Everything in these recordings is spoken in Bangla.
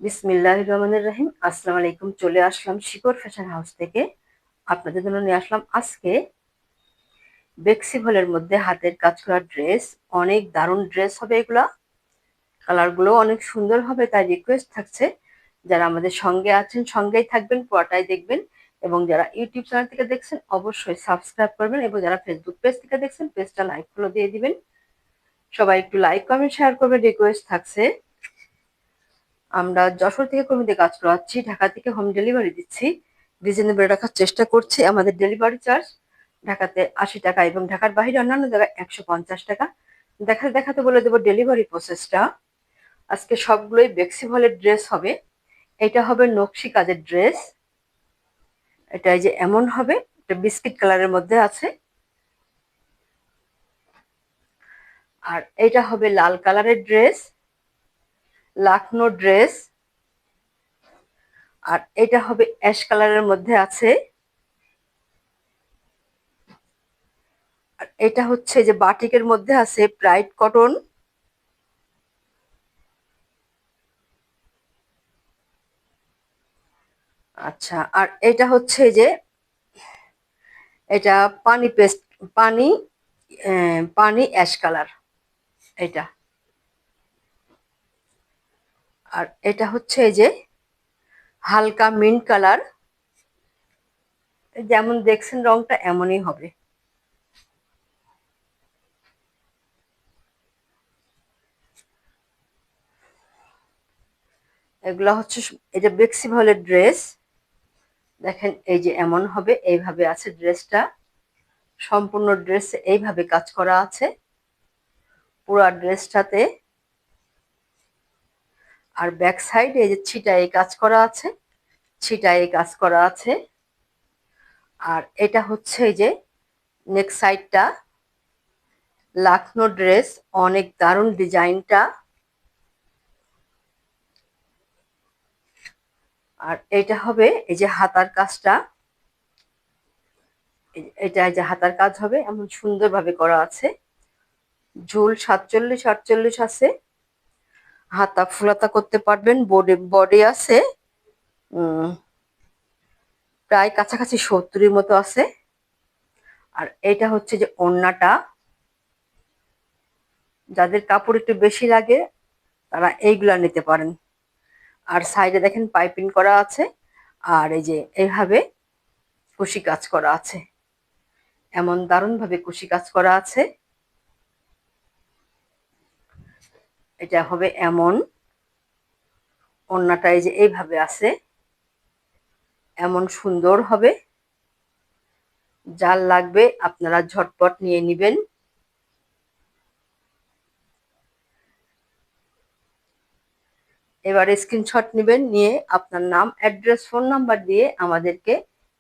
বিসমিল্লাহির রহমানির রহিম। আসসালামু আলাইকুম। চলে আসলাম শিকর ফ্যাশন হাউস থেকে। আপনাদের জন্য নিয়ে আসলাম আজকে বেক্সি ভলের মধ্যে হাতের কাজ করা ড্রেস। অনেক দারুণ ড্রেস হবে এগুলা। কালারগুলো অনেক সুন্দর হবে, তাই রিকোয়েস্ট থাকছে যারা আমাদের সঙ্গে আছেন সঙ্গেই থাকবেন, পুরোটাই দেখবেন। এবং যারা ইউটিউব চ্যানেল থেকে দেখছেন অবশ্যই সাবস্ক্রাইব করবেন, এবং যারা ফেসবুক পেজ থেকে দেখছেন পেজটা লাইক ফলো দিয়ে দিবেন। সবাই একটু লাইক কমেন্ট শেয়ার করবেন, রিকোয়েস্ট থাকছে। আমরা যশোর থেকে কর্মীদের কাজ করাচ্ছি, ঢাকা থেকে হোম ডেলিভারি দিচ্ছি। রিজনেবল রাখার চেষ্টা করছি। আমাদের ডেলিভারি চার্জ ঢাকাতে ৮০ টাকা এবং ঢাকার বাইরে অন্যান্য জায়গায় ১৫০ টাকা। দেখাতে দেখাতে বলে দেবো ডেলিভারি প্রসেসটা। আজকে সবগুলোই বেক্সি ভলের ড্রেস হবে। এটা হবে নকশি কাজের ড্রেস। এটা এই যে এমন হবে, এটা বিস্কিট কালারের মধ্যে আছে। আর এটা হবে লাল কালারের ড্রেস, লাখনো ড্রেস। আর এটা হবে অ্যাশ কালারের মধ্যে আছে। আর এটা হচ্ছে যে বাটিকের মধ্যে আছে ব্রাইট কটন। আচ্ছা, আর এটা হচ্ছে যে এটা পানি পেস্ট, পানি পানি অ্যাশ কালার এটা। আর এটা হচ্ছে এই যে হালকা মিন্ট কালার। যেমন দেখছেন রংটা এমনই হবে। এগুলা হচ্ছে এটা বেক্সি ভলের ড্রেস। দেখেন এই যে এমন হবে, এইভাবে আছে ড্রেসটা। সম্পূর্ণ ড্রেস এইভাবে কাজ করা আছে পুরা ড্রেসটাতে। আর ব্যাক সাইডে এই যে ছিটায় কাজ করা আছে, ছিটায় কাজ করা আছে। আর এটা হচ্ছে এই যে নেক সাইডটা, লাখনো ড্রেস। অনেক দারুণ ডিজাইনটা। আর এটা হবে এই যে হাতার কাজটা। এটা এই যে হাতার কাজ হবে, এমন সুন্দরভাবে করা আছে। ঝুল ৪৭-৪৮ আছে। হাতা ফুলাতা করতে পারবেন। বডি বডি আছে প্রায় কাছাকাছি ৭০-এর মতো আছে। আর এটা হচ্ছে যে ওড়নাটা। যাদের কাপড় একটু বেশি লাগে তারা এইগুলা নিতে পারেন। আর সাইডে দেখেন পাইপিং করা আছে। আর এই যে এইভাবে কুশি কাজ করা আছে, এমন দারুণ ভাবে কুশি কাজ করা আছে। এটা হবে এমন। ওড়নাটা এই যে এইভাবে আছে, এমন সুন্দর হবে। যার লাগবে আপনারা ঝটপট নিয়ে নিবেন। এবারে স্ক্রিনশট নেবেন, নিয়ে আপনার নাম, অ্যাড্রেস, ফোন নাম্বার দিয়ে আমাদেরকে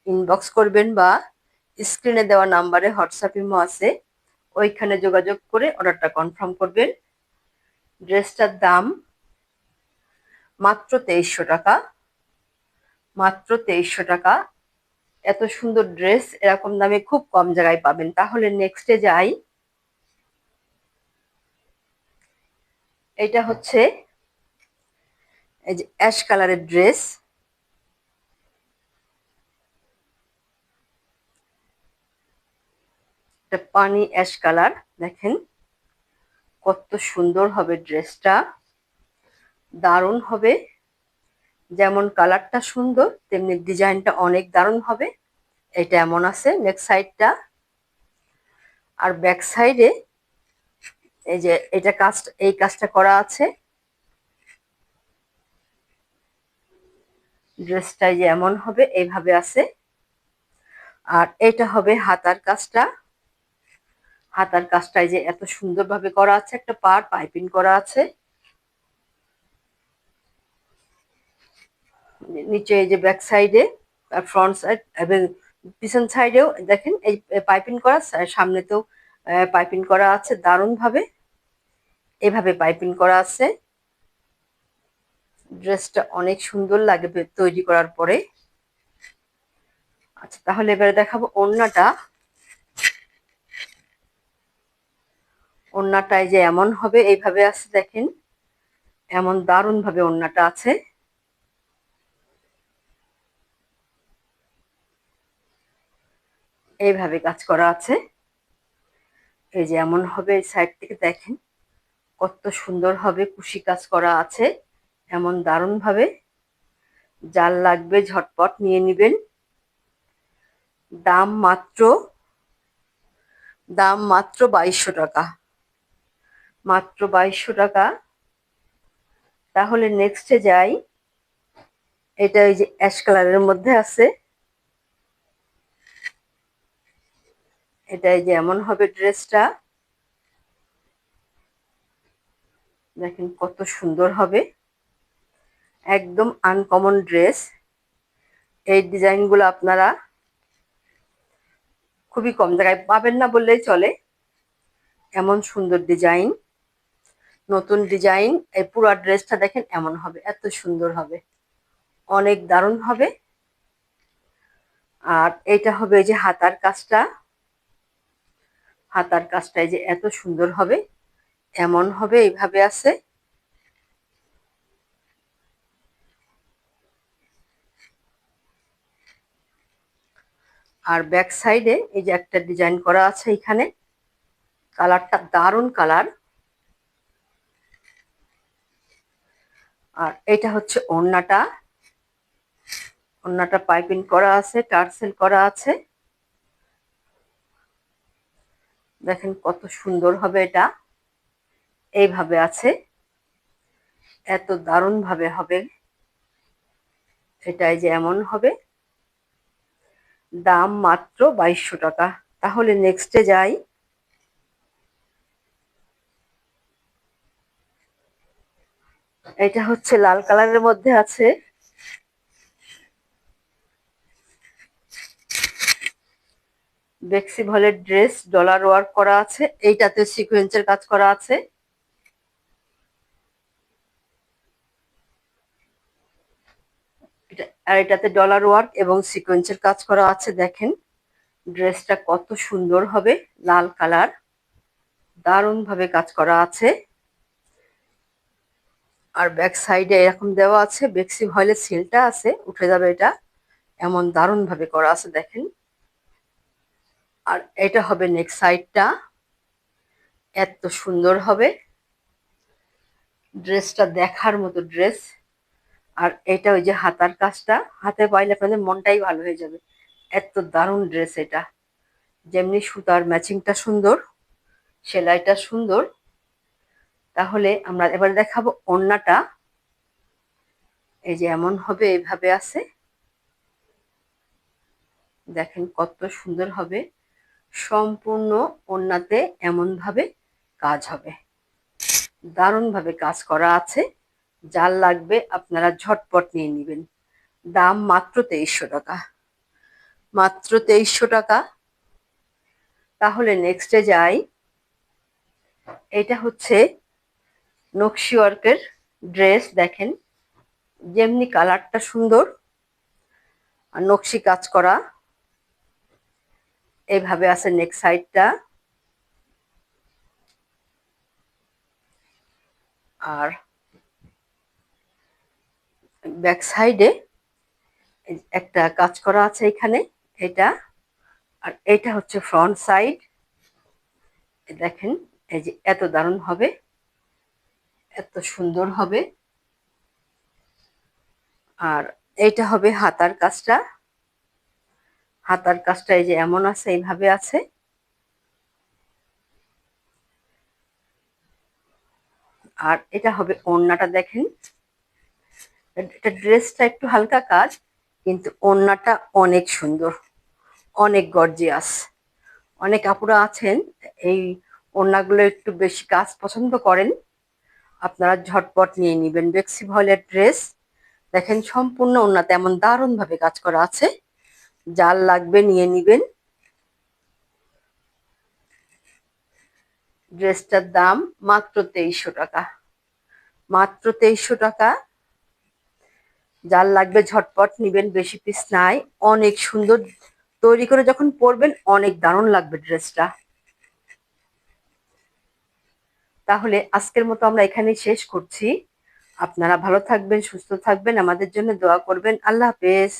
ইনবক্স করবেন, বা স্ক্রিনে দেওয়া নাম্বারে হোয়াটসঅ্যাপ ইমো আছে, ওইখানে যোগাযোগ করে অর্ডারটা কনফার্ম করবেন। ড্রেসটার দাম মাত্র ২৩০০ টাকা। মাত্র ২৩০০ টাকা। এত সুন্দর ড্রেস এরকম দামে খুব কম জায়গায় পাবেন। তাহলে নেক্সটে যাই। এটা হচ্ছে এই যে অ্যাশ কালারের ড্রেস। এটা পানি অ্যাশ কালার। দেখেন কত সুন্দর হবে ড্রেসটা, দারুণ হবে। যেমন কালারটা সুন্দর তেমনি ডিজাইনটা অনেক দারুণ হবে। এটা এমন আছে নেক সাইডটা। আর ব্যাক সাইডে এই যে এটা কাজ, এই কাজটা করা আছে। ড্রেসটা যে এমন হবে এইভাবে আছে। আর এটা হবে হাতার কাজটা। হাতার কাজটাই যে এত সুন্দরভাবে করা আছে, একটা পার পাইপিং করা আছে। নিচে এই যে ব্যাক সাইডে, ফ্রন্ট সাইড এবং পিছন সাইডেও দেখেন এই পাইপিং করা, সামনেতেও পাইপিং করা আছে দারুণ ভাবে। এভাবে পাইপিং করা আছে। ড্রেসটা অনেক সুন্দর লাগে তৈরি করার পরে। আচ্ছা, তাহলে এবারে দেখাবো ওড়নাটা। ওড়নাটায় যে এমন হবে এইভাবে আছে, দেখেন এমন দারুণ ভাবে ওড়নাটা আছে। এইভাবে কাজ করা আছে। এই যে এমন হবে, এই সাইড থেকে দেখেন কত সুন্দর হবে, কুশি কাজ করা আছে এমন দারুণ ভাবে। যার লাগবে ঝটপট নিয়ে নিবেন। দাম মাত্র 2200 টাকা, মাত্র 2200 টাকা। তাহলে নেক্সটে যাই। এটা ওই যে অ্যাশ কালারের মধ্যে আছে। এটা এই যে এমন হবে ড্রেসটা, দেখেন কত সুন্দর হবে, একদম আনকমন ড্রেস। এই ডিজাইনগুলো আপনারা খুবই কম জায়গায় পাবেন না বললেই চলে, এমন সুন্দর ডিজাইন, নতুন ডিজাইন। এই পুরো ড্রেসটা দেখেন এমন হবে, এত সুন্দর হবে, অনেক দারুণ হবে। আর এটা হবে এই যে হাতার কাজটা, হাতার কাজটা এই যে এত সুন্দর হবে, এমন হবে, এইভাবে আছে। আর ব্যাক সাইডে এই যে একটা ডিজাইন করা আছে এখানে, কালারটা দারুণ কালার। আর এটা হচ্ছে ওড়নাটা, ওড়নাটা পাইপিং করা আছে, টার্সেল করা আছে, দেখেন কত সুন্দর হবে এটা, এইভাবে আছে, এত দারুণ ভাবে হবে। এটাই যে এমন হবে, দাম মাত্র 2200 টাকা। তাহলে নেক্সটে যাই। এটা হচ্ছে লাল কালারের মধ্যে আছে, বেক্সি ভলের ড্রেস, ডলার ওয়ার্ক করা আছে, এইটাতে সিকোয়েন্সের কাজ করা আছে। আর এটাতে ডলার ওয়ার্ক এবং সিকোয়েন্সের কাজ করা আছে। দেখেন ড্রেসটা কত সুন্দর হবে, লাল কালার, দারুণ ভাবে কাজ করা আছে। আর ব্যাক সাইডে এরকম দেওয়া আছে, বেক্সি ভয়েলের সিলটা আছে, উঠে যাবে এটা, এমন দারুণ ভাবে করা আছে দেখেন। আর এটা হবে নেক্সট সাইডটা, এত সুন্দর হবে, ড্রেসটা দেখার মতো ড্রেস। আর এটা ওই যে হাতার কাজটা, হাতে পাইলে আপনাদের মনটাই ভালো হয়ে যাবে, এত দারুণ ড্রেস এটা। যেমনি সুতার ম্যাচিংটা সুন্দর, সেলাইটা সুন্দর। তাহলে আমরা এবার দেখাবো ওড়নাটা, এই যে এমন হবে, এইভাবে আছে, দেখেন কত সুন্দর হবে, সম্পূর্ণ ওড়নাতে এমন ভাবে কাজ হবে, দারুণ ভাবে কাজ করা আছে। যার লাগবে আপনারা ঝটপট নিয়ে নেবেন। দাম মাত্র 2300 টাকা, মাত্র 2300 টাকা। তাহলে নেক্সটে যাই। এটা হচ্ছে নকশি ওয়ার্কের ড্রেস, দেখেন যেমনি কালারটা সুন্দর আর নকশি কাজ করা, এইভাবে আছে নেক সাইডটা। আর ব্যাক সাইডে একটা কাজ করা আছে এখানে, এটা। আর এটা হচ্ছে ফ্রন্ট সাইড, দেখেন এই যে এত দারুণ হবে, এত সুন্দর হবে। আর এইটা হবে হাতার কাজটা, হাতার কাজটা এই যে এমন আছে, এইভাবে আছে। আর এটা হবে ওড়নাটা, দেখেন এটা ড্রেসটা একটু হালকা কাজ, কিন্তু ওড়নাটা অনেক সুন্দর, অনেক গর্জিয়াস। অনেক আপুরা আছেন এই ওড়নাগুলো একটু বেশি কাজ পছন্দ করেন, আপনারা ঝটপট নিয়ে নিবেন। বেক্সি ভয়েলের ড্রেস, দেখেন সম্পূর্ণ ওড়নাতে এমন দারুণ ভাবে কাজ করা আছে, যার লাগবে নিয়ে নিবেন। ড্রেসটার দাম মাত্র 2300 টাকা, মাত্র 2300 টাকা। যার লাগবে ঝটপট নিবেন, বেশি পিস নাই, অনেক সুন্দর, তৈরি করে যখন পরবেন অনেক দারুণ লাগবে ড্রেসটা। তাহলে আজকের মতো আমরা এখানেই শেষ করছি। আপনারা ভালো থাকবেন, সুস্থ থাকবেন, আমাদের জন্য দোয়া করবেন। আল্লাহ হাফেজ।